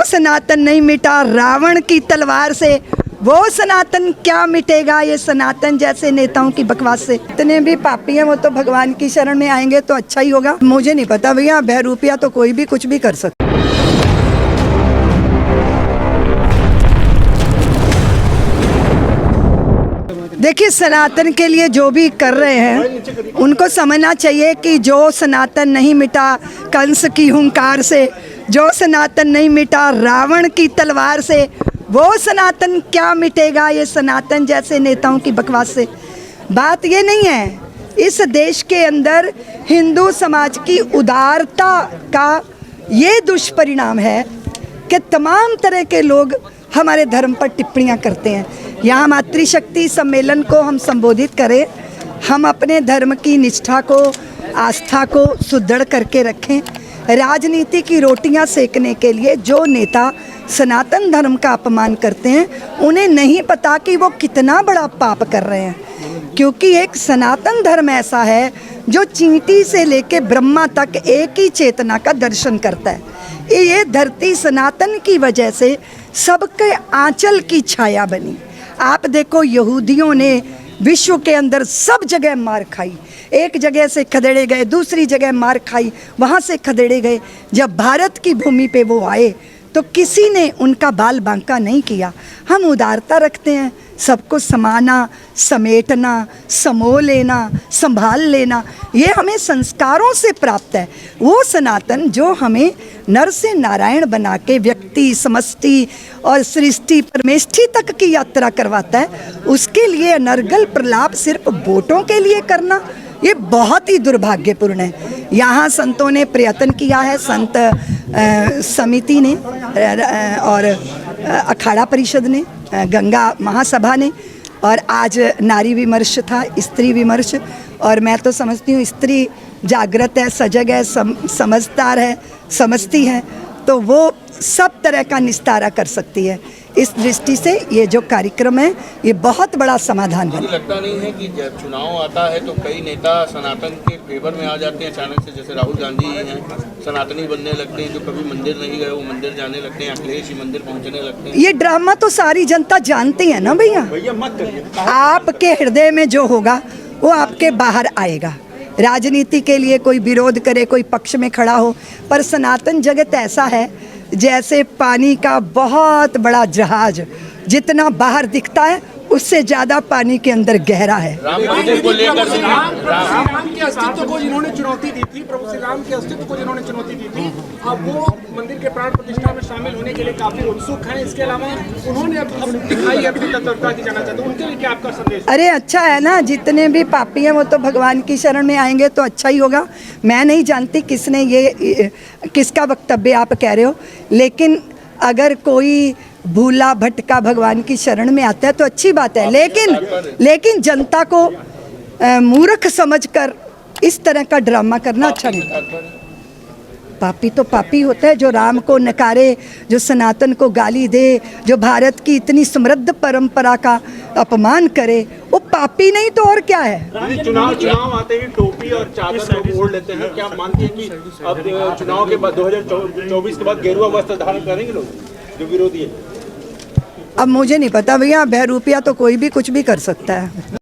सनातन नहीं मिटा रावण की तलवार से, वो सनातन क्या मिटेगा ये सनातन जैसे नेताओं की बकवास से। इतने भी पापी हैं वो तो भगवान की शरण में आएंगे तो अच्छा ही होगा। मुझे नहीं पता भैया, बहरूपिया तो कोई भी कुछ भी कर सकता। देखिए, सनातन के लिए जो भी कर रहे हैं उनको समझना चाहिए कि जो सनातन नहीं मिटा कंस की हुंकार से, जो सनातन नहीं मिटा रावण की तलवार से, वो सनातन क्या मिटेगा ये सनातन जैसे नेताओं की बकवास से। बात ये नहीं है, इस देश के अंदर हिंदू समाज की उदारता का ये दुष्परिणाम है कि तमाम तरह के लोग हमारे धर्म पर टिप्पणियां करते हैं। यहाँ मातृशक्ति सम्मेलन को हम संबोधित करें, हम अपने धर्म की निष्ठा को, आस्था को सुदृढ़ करके रखें। राजनीति की रोटियां सेकने के लिए जो नेता सनातन धर्म का अपमान करते हैं उन्हें नहीं पता कि वो कितना बड़ा पाप कर रहे हैं, क्योंकि एक सनातन धर्म ऐसा है जो चींटी से लेके ब्रह्मा तक एक ही चेतना का दर्शन करता है। ये धरती सनातन की वजह से सबके आंचल की छाया बनी। आप देखो, यहूदियों ने विश्व के अंदर सब जगह मार खाई, एक जगह से खदेड़े गए, दूसरी जगह मार खाई, वहाँ से खदेड़े गए। जब भारत की भूमि पे वो आए तो किसी ने उनका बाल बांका नहीं किया। हम उदारता रखते हैं, सबको समाना, समेटना, समो लेना, संभाल लेना, ये हमें संस्कारों से प्राप्त है। वो सनातन जो हमें नर से नारायण बना के व्यक्ति, समष्टि और सृष्टि परमेष्टि तक की यात्रा करवाता है, उसके लिए अनर्गल प्रलाप सिर्फ वोटों के लिए करना ये बहुत ही दुर्भाग्यपूर्ण है। यहाँ संतों ने प्रयत्न किया है, संत समिति ने और अखाड़ा परिषद ने, गंगा महासभा ने, और आज नारी विमर्श था, स्त्री विमर्श। और मैं तो समझती हूँ स्त्री जागृत है, सजग है, समझदार है, समझती है, तो वो सब तरह का निस्तारा कर सकती है। इस दृष्टि से ये जो कार्यक्रम है ये बहुत बड़ा समाधान है। लगता नहीं है कि जब चुनाव आता है तो कई नेता सनातन के फेवर में आ जाते हैं अचानक से, जैसे राहुल गांधी हैं, सनातनी बनने लगते हैं, जो कभी मंदिर नहीं गए वो मंदिर जाने लगते हैं, अखिलेश ही मंदिर पहुंचने लगते हैं। ये ड्रामा तो सारी जनता जानती है ना भैया, मत करिए। आपके हृदय में जो होगा वो आपके बाहर आएगा। राजनीति के लिए कोई विरोध करे, कोई पक्ष में खड़ा हो, पर सनातन जगत ऐसा है जैसे पानी का बहुत बड़ा जहाज, जितना बाहर दिखता है उससे ज्यादा पानी के अंदर गहरा है। राम को लेकर राम के अस्तित्व को जिन्होंने चुनौती दी थी, प्रभु श्री राम के अस्तित्व को जिन्होंने चुनौती दी थी, अब वो मंदिर के प्राण प्रतिष्ठा में शामिल होने के लिए काफी उत्सुक हैं। इसके अलावा उन्होंने अब दिखाई अपनी तत्परता की जाना चाहते हैं, उनके लिए क्या आपका संदेश? अरे अच्छा है ना, जितने भी पापी हैं वो तो भगवान की शरण में आएंगे तो अच्छा ही होगा। मैं नहीं जानती किसने ये किसका वक्तव्य आप कह रहे हो, लेकिन अगर कोई भूला भटका भगवान की शरण में आता है तो अच्छी बात है, लेकिन जनता को मूर्ख समझकर इस तरह का ड्रामा करना अच्छा नहीं। पापी तो पापी होता है जो राम को नकारे, जो सनातन को गाली दे, जो भारत की इतनी समृद्ध परंपरा का अपमान करे, वो पापी नहीं तो और क्या है। चुनाव आते ही टोपी और चादर लोग ओढ़ लेते हैं, क्या आप मानते हैं कि अब चुनाव के बाद 2024 के बाद गेरुआ वस्त्र धारण करेंगे लोग जो विरोधी है? अब मुझे नहीं पता भैया, बहरूपिया तो कोई भी कुछ भी कर सकता है।